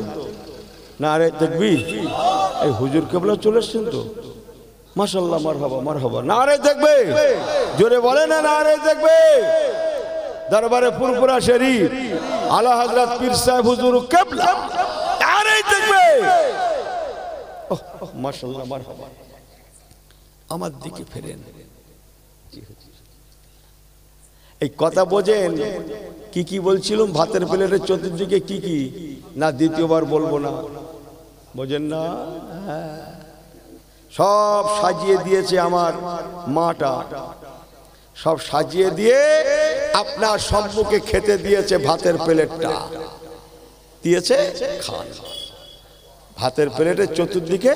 A: না আরে দেখবি এই হুজুর কেবলা চলে এসছেন তো, মাশাআল্লাহ, মারহাবা মারহাবা। না আরে দেখবে, জোরে বলে না, না আরে দেখবে। দরবারে ফুরফুরা শরীফ আলা হযরত পীর সাহেব হুজুর কেবলা, আরে দেখবে, মাশাআল্লাহ মারহাবা। আমার দিকে ফেরেন, এই কথা বোঝেন কি কি বলছিলাম? ভাতের প্লেটের চতুর্দিকে কি কি, না দ্বিতীয়বার বলবো না, বোঝেন না? সব সাজিয়ে দিয়েছে আমার মাটা, সব সাজিয়ে দিয়ে আপনার সম্মুখে খেতে দিয়েছে। ভাতের প্লেটটা দিয়েছে, খান। ভাতের প্লেটের চতুর্দিকে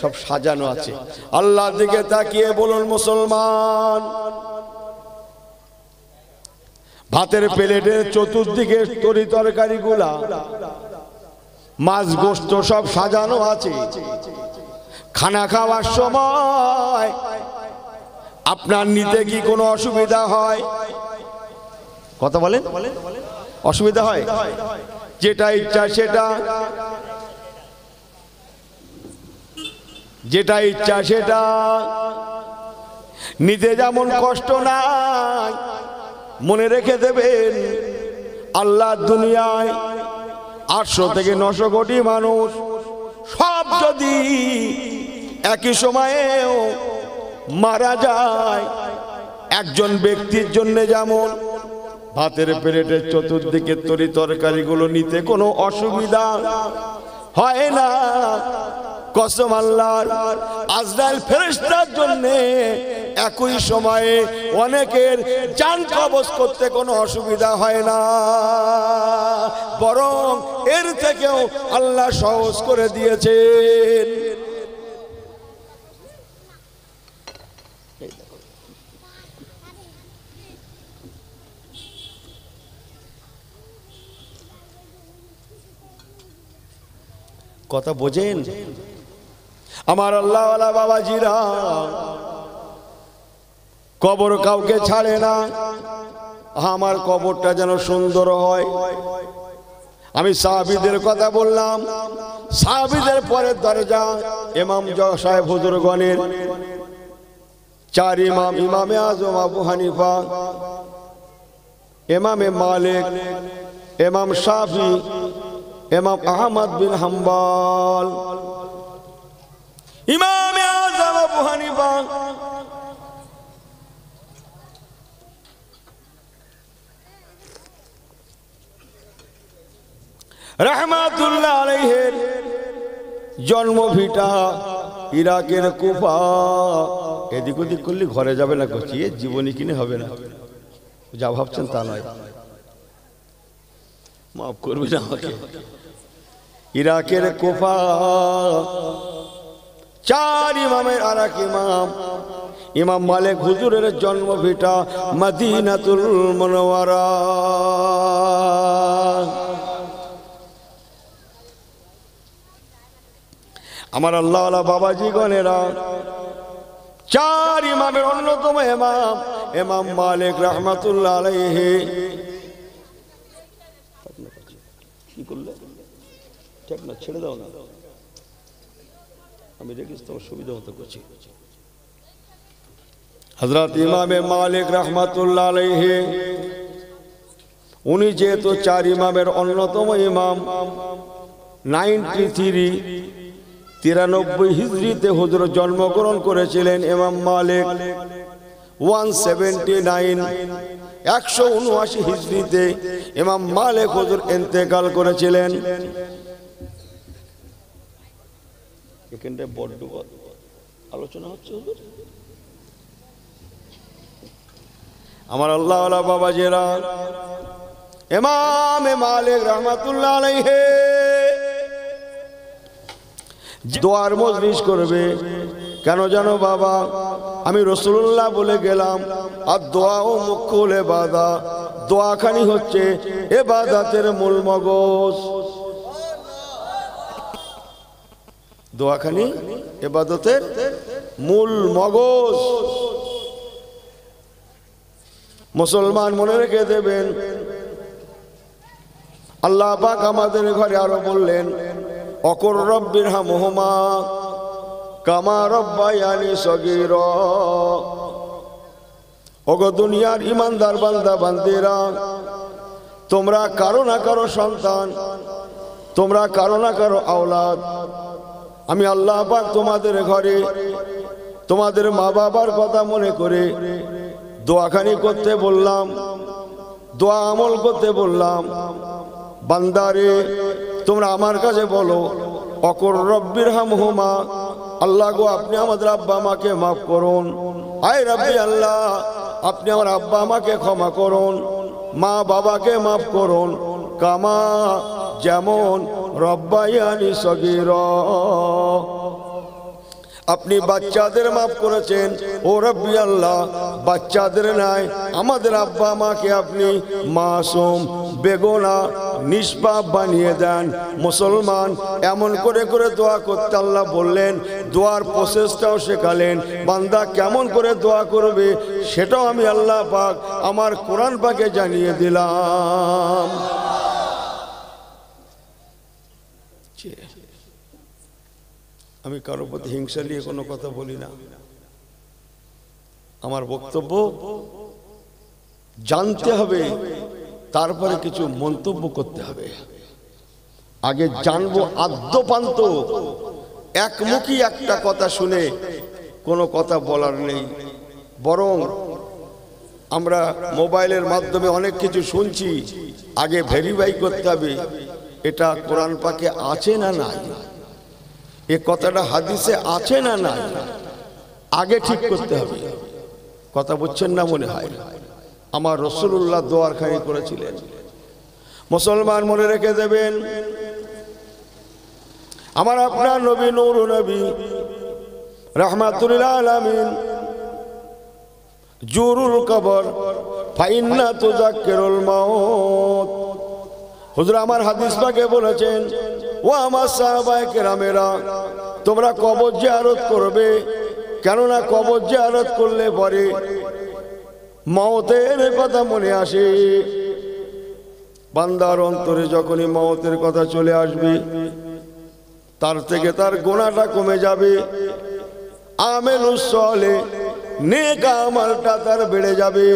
A: সব সাজানো আছে। আল্লাহর দিকে তাকিয়ে বলুন মুসলমান, ভাতের প্লেটের চতুর্দিকে তরি তরকারি গুলা, মাছ গোস্ত সব সাজানো আছে। খানা খাওয়ার সময় আপনার নিতে কি কোনো অসুবিধা হয়? কথা বলেন, অসুবিধা হয়? যেটা ইচ্ছা সেটা, যেটা ইচ্ছা সেটা নিতে যেমন কষ্ট নাই, মনে রেখে দেবেন আল্লাহ দুনিয়ায় 800 থেকে 900 কোটি মানুষ সব যদি একই সময়েও মারা যায়, একজন ব্যক্তির জন্য যেমন ভাতের প্লেটের চতুর্দিকে তরি তরকারিগুলো নিতে কোনো অসুবিধা হয় না, কসম আল্লাহর, আজরাইল ফেরেশতার জন্য একই সময়ে অনেকের জান কবজ করতে কোনো অসুবিধা হয় না, বরং এর থেকেও আল্লাহ সহজ করে দিয়েছেন। কথা বোঝেন আমার আল্লাহওয়ালা বাবাজিরা? কবর কাউকে ছাড়ে না, আমার কবরটা যেন সুন্দর হয়। আমি সাহাবীদের কথা বললাম, সাহাবীদের পরের দরজা ইমাম সাহেব হুজুরগণের 4 ইমাম, ইমামে আজম আবু হানিফা, ইমামে মালিক, ইমাম শাফি, ইমাম আহমদ বিন হাম্বল, ইমামে আজম আবু হানিফা, রাহমাতুল্লাহ আলাইহির জন্মভিটা ইরাকের কুফা। এদিক ওদিক করলে ঘরে যাবে না, করছি জীবনী কিনে হবে না, যা ভাবছেন তা নয়, মাফ করবেন আমাকে। ইরাকের কুফা, 4 ইমামের আর এক ইমাম, ইমাম মালিক হুজুরের জন্মভিটা মদিনাতুল মুনাওয়ারা। আমার আল্লাহওয়ালা বাবাজি গণেরা, 4 ইমামের অন্যতম ইমাম ইমাম মালিক রাহমাতুল্লাহ আলাইহি। কি করলে ঠিক না, ছেড়ে দাও না, আমি রেখেছি তোমার সুবিধা মতো করছি। হযরত ইমামে মালিক রাহমাতুল্লাহ আলাইহি উনি যেহেতু 4 ইমামের অন্যতম ইমাম, 93 হিজরিতে হুজুর জন্মগ্রহণ করেছিলেন। ইমাম মালিক 179 হিজরিতে ইমাম মালিক হুজুর ইন্তেকাল করেছিলেন। এখানটায় বড্ড আলোচনা হচ্ছে হুজুর। আমার আল্লাহ ওয়ালা বাবাজিরা, ইমাম মালিক রাহমাতুল্লাহ আলাইহি দোয়ার মজলিস করবে। কেন জানো বাবা? আমি রাসূলুল্লাহ বলে গেলাম, আর দোয়া ও মুকুল ইবাদত, দোয়াখানি হচ্ছে ইবাদতের মূল মগজ। দোয়াখানি ইবাদতের মূল মগজ। মুসলমান মনে রেখে দেবেন, আল্লাহ পাক আমাদের ঘরে আরো বললেন, অকুর রব্বিরহামহুমা কামা রব্বায়ানি সগীরা। ওগো দুনিয়ার ইমানদার বান্দা বান্দিরা, তোমরা কারো না কারো সন্তান, তোমরা কারো না কারো আওলাদ, আমি আল্লাহ পাক তোমাদের ঘরে তোমাদের মা বাবার কথা মনে করে দোয়াখানি করতে বললাম, দোয়া আমল করতে বললাম। বান্দারে তোমরা আমার কাছে বলো, অকুর রব্বিরহামহুমা, আল্লাহ গো আপনি আমাদের আব্বা মাকে মাফ করুন। আয় রব্বি আল্লাহ, আপনি আমার আব্বা মাকে ক্ষমা করুন, মা বাবাকে মাফ করুন, কামা যেমন রব্বায়ানি সগীরা, আপনি বাচ্চাদের মাফ করেছেন। ও রব্বি আল্লাহ, বাচ্চাদের নাই আমাদের আব্বা মাকে আপনি মাসুম বেগুনা নিষ্পাপ বানিয়ে দেন। মুসলমান এমন করে করে দোয়া করতে আল্লাহ বললেন, দোয়ার প্রসেসটাও শেখালেন। বান্দা কেমন করে দোয়া করবে সেটাও আমি আল্লাহ পাক আমার কোরআন পাকে জানিয়ে দিলাম। আমি কারো প্রতি হিংসা নিয়ে কোনো কথা বলি না। আমার বক্তব্য জানতে হবে, তারপরে কিছু মন্তব্য করতে হবে। আগে জানবো আদ্যপান্ত, একমুখী একটা কথা শুনে কোনো কথা বলার নেই। বরং আমরা মোবাইলের মাধ্যমে অনেক কিছু শুনছি, আগে ভেরিফাই করতে হবে এটা কোরআন পাকে আছে না নাই, এ কথাটা হাদিসে আছে না নাই, আগে ঠিক করতে হবে। কথা বুঝছেন না মনে হয়? আমার রাসূলুল্লাহ দোয়ারখানি করেছিলেন। মুসলমান মনে রেখে দেবেন, আমার আপনার নবী নূর নবী রাহমাতুল লিল আলামিন জুরুল কবর ফাইন্না তুযাক্কিরুল মাউত, হুজুর আমার হাদিস পাকে বলেছেন, ও আমার সাহাবায়ে কেরামেরা, তোমরা কবর জিয়ারত করবে, কেননা কবর জিয়ারত করলে পরে মওতের কথা মনে আসে। বান্দার অন্তরে যখনই মওতের কথা চলে আসবে, তার থেকে তার গুনাহটা কমে যাবে, আমালুস সালেহ নেক আমলটা তার বেড়ে যাবে।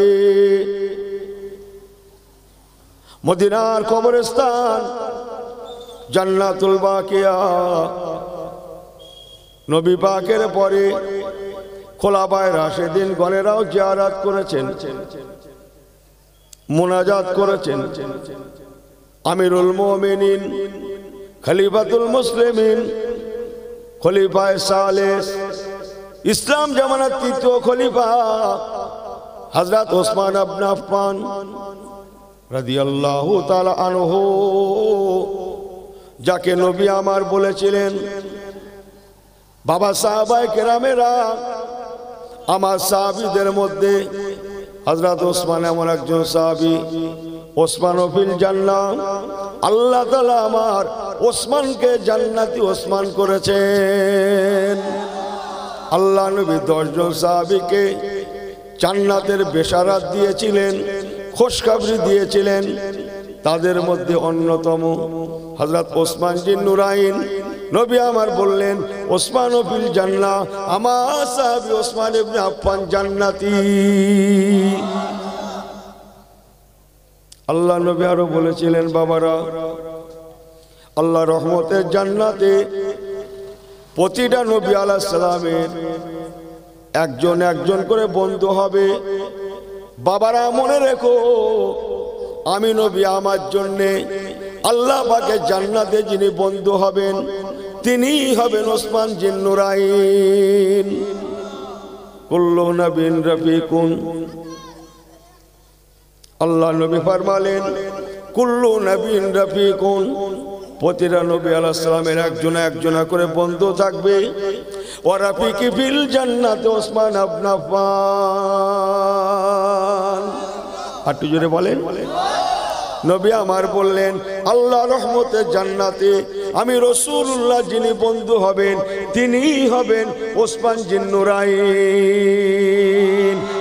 A: মদিনার কবরস্থান জান্নাতুল বাকিয়া, নবী পাকের পরে খোলাফায়ে রাশিদিন গণেরাও জিয়ারত করেছেন, মুনাজাত করেছেন। আমিরুল মুমিনিন খলিফাতুল মুসলিমিন খলিফায়ে সালেস ইসলাম জামানার তৃতীয় খলিফা হযরত ওসমান ইবনে আফফান রাদিয়াল্লাহু তাআলা আনহু, যাকে নবী আমার বলেছিলেন, বাবা সাহাবায়ে কেরামেরা, আমার সাহাবীদের মধ্যে হযরত ওসমান এমন একজন সাহাবী, ওসমান ফিল জান্নাহ, আল্লাহ তাআলা আমার ওসমানকে জান্নাতি ওসমান করেছেন। আল্লাহ নবী 10 জন সাহাবীকে জান্নাতের বেশারাত দিয়েছিলেন, খুশখবরি দিয়েছিলেন। তাদের মধ্যে অন্যতম হযরত ওসমান জিন নুরাইন। নবী আমার বললেন ওসমান ফিল জান্নাহ, আমার সাহাবী ওসমান ইবনে আফফান জান্নাতি। আল্লাহ নবী আরো বলেছিলেন, বাবারা, আল্লাহ রহমতের জান্নাতে প্রতিটা নবী আলাইহিস সালামের একজন একজন করে বন্ধু হবে। বাবারা মনে রেখো, আমি নবী আমার জন্যে আল্লাহ পাকের জান্নাতে যিনি বন্ধু হবেন তিনি হবেন ওসমান জিন নুরাইন। কুল্লু নবীন রফিকুন, আল্লাহ নবী ফরমালেন কুল্লু নবীন রফিকুন, প্রতিটা নবী আলাইহিস সালামের একজন একজন করে বন্ধু থাকবে। ওয়া রাফিকি ফিল জান্নাতে ওসমান ইবনে আফফান। একটু জোরে বলেন। নবী আমার বললেন আল্লাহ রহমতের জান্নাতে আমি রাসূলুল্লাহ যিনি বন্ধু হবেন তিনি হবেন ওসমান জিন নুরাইন,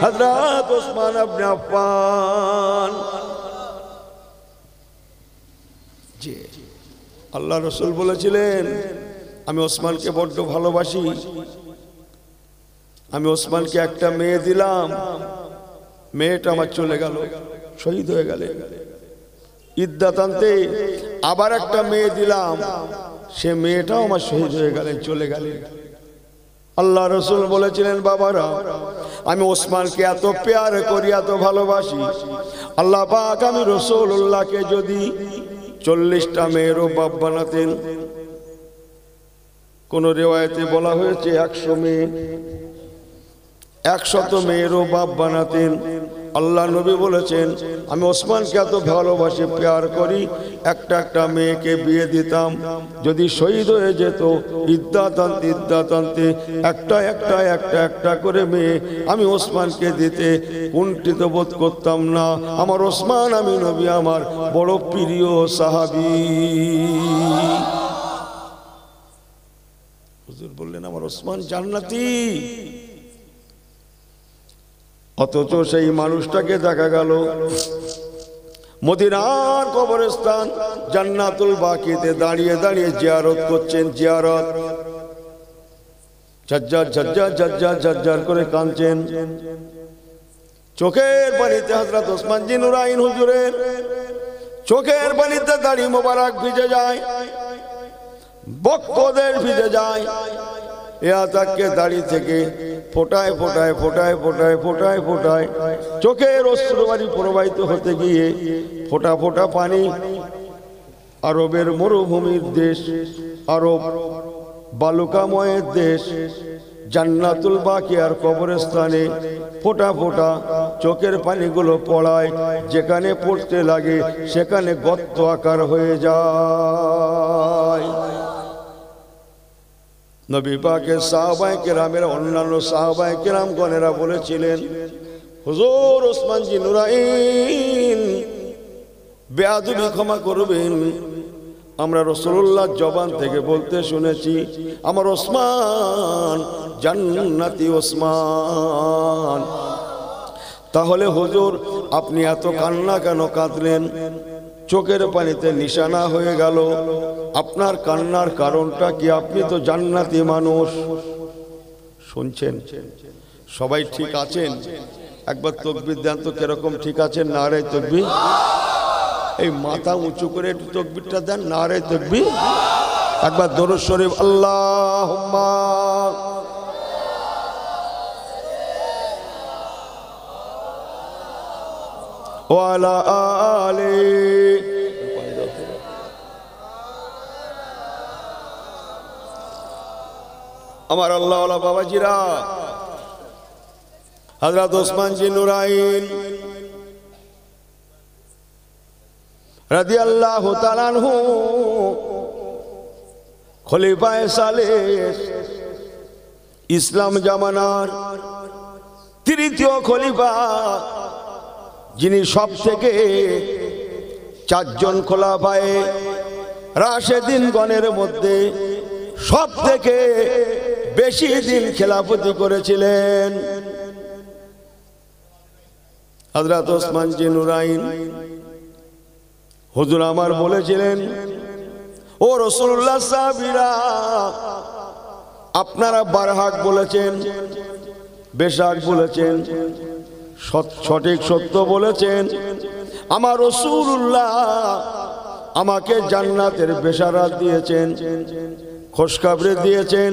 A: হযরত ওসমান ইবনে আফফান। জি, আল্লাহ রাসূল বলেছিলেন আমি ওসমানকে বড্ড ভালোবাসি। আমি ওসমানকে একটা মেয়ে দিলাম, মেয়েটা আমার চলে গেল, শহীদ হয়ে গেলেন। ইদ্দাত আনতে আবার একটা মেয়ে দিলাম, সে মেয়েটাও আমার শহীদ হয়ে গেলেন, চলে গেলেন। আল্লাহ রাসূল বলেছিলেন বাবারা, আমি ওসমানকে এত প্যার করি, এত ভালোবাসি, আল্লাহ পাক আমি রাসূলুল্লাহকে যদি 40টা মেয়েরও বাপ বানাতেন, কোন রিওয়ায়াতে বলা হয়েছে 100 মেয়ে, 100 মেয়েরও বাপ বানাতেন, আল্লাহ নবী বলেছেন আমি ওসমানকে এত ভালোবাসি, প্যার করি, একটা একটা মেয়েকে বিয়ে দিতাম। যদি শহীদ হয়ে যেত ইদ্দাত আনতে একটা একটা একটা একটা করে মেয়ে আমি ওসমানকে দিতে কুণ্ঠিত বোধ করতাম না। আমার ওসমান আমি নবী আমার বড় প্রিয় সাহাবী। হুজুর বললেন আমার ওসমান জান্নাতি, অথচ সেই মানুষটাকে দেখা গেল মদিনার কবরস্থান জান্নাতুল বাকিতে দাঁড়িয়ে দাঁড়িয়ে জিয়ারত করছেন। জিয়ারত ঝরঝর ঝরঝর ঝরঝর ঝরঝর করে কাঁদছেন। চোখের পানিতে হযরত ওসমান জিন নুরাইন হুজুরের চোখের পানিতে দাড়ি মোবারক ভিজে যায়, বক্ষদেশ ভিজে যায়। এতকে দাড়ি থেকে ফোটায় ফোটায় ফোটায় ফোটায় ফোটায় ফোটায় চোখের অশ্রুবারি প্রবাহিত হতে গিয়ে ফোটা ফোটা পানি আরবের মরুভূমির দেশ, আরব বালুকাময়ের দেশ জান্নাতুল বাকিয়ার কবরস্থানে ফোটা ফোটা চোখের পানিগুলো পড়ায়, যেখানে পড়তে লাগে সেখানে গর্ত আকার হয়ে যায়। নবী পাকের সাহাবায়ে কেরামের অন্যান্য সাহাবায়ে কেরামগণেরা বলেছিলেন হুজুর ওসমান জিন নুরাইন বেয়াদবি ক্ষমা করবেন, আমরা রাসূলুল্লাহর জবান থেকে বলতে শুনেছি আমার ওসমান জান্নাতি ওসমান। তাহলে হুজুর আপনি এত কান্না কেন কাঁদলেন? চোখের পানিতে নিশানা হয়ে গেল, আপনার কান্নার কারণটা কি? আপনি তো জান্নাতি মানুষ। শুনছেন সবাই ঠিক আছেন? একবার তাকবীর দেন তো, কিরকম ঠিক আছেন? নারে তাকবীর। এই মাথা উঁচু করে একটু তাকবীরটা দেন, নারে তাকবীর। একবার দরুদ শরীফ আল্লাহুম্মা ওয়া আলা আলি। আমার আল্লাহওয়ালা বাবাজিরা, হযরত ওসমান জিন নুরাইন রাদিয়াল্লাহু তাআলা আনহু খলিফায়ে সালেহ, ইসলাম জামানার তৃতীয় খলিফা, যিনি সব থেকে 4 জন খোলাফায়ে রাশেদিন গণের মধ্যে সব থেকে বেশি দিন খেলাফতি করেছিলেন হযরত ওসমান জিন নুরাইন হুজুর আমার বলেছিলেন, ও রাসূলুল্লাহ সাহাবীরা, আপনারা বারহাক বলেছেন, বেশাক বলেছেন, সঠিক সত্য বলেছেন। আমার রাসূলুল্লাহ আমাকে জান্নাতের বেশারাত দিয়েছেন, খুশখবরি দিয়েছেন।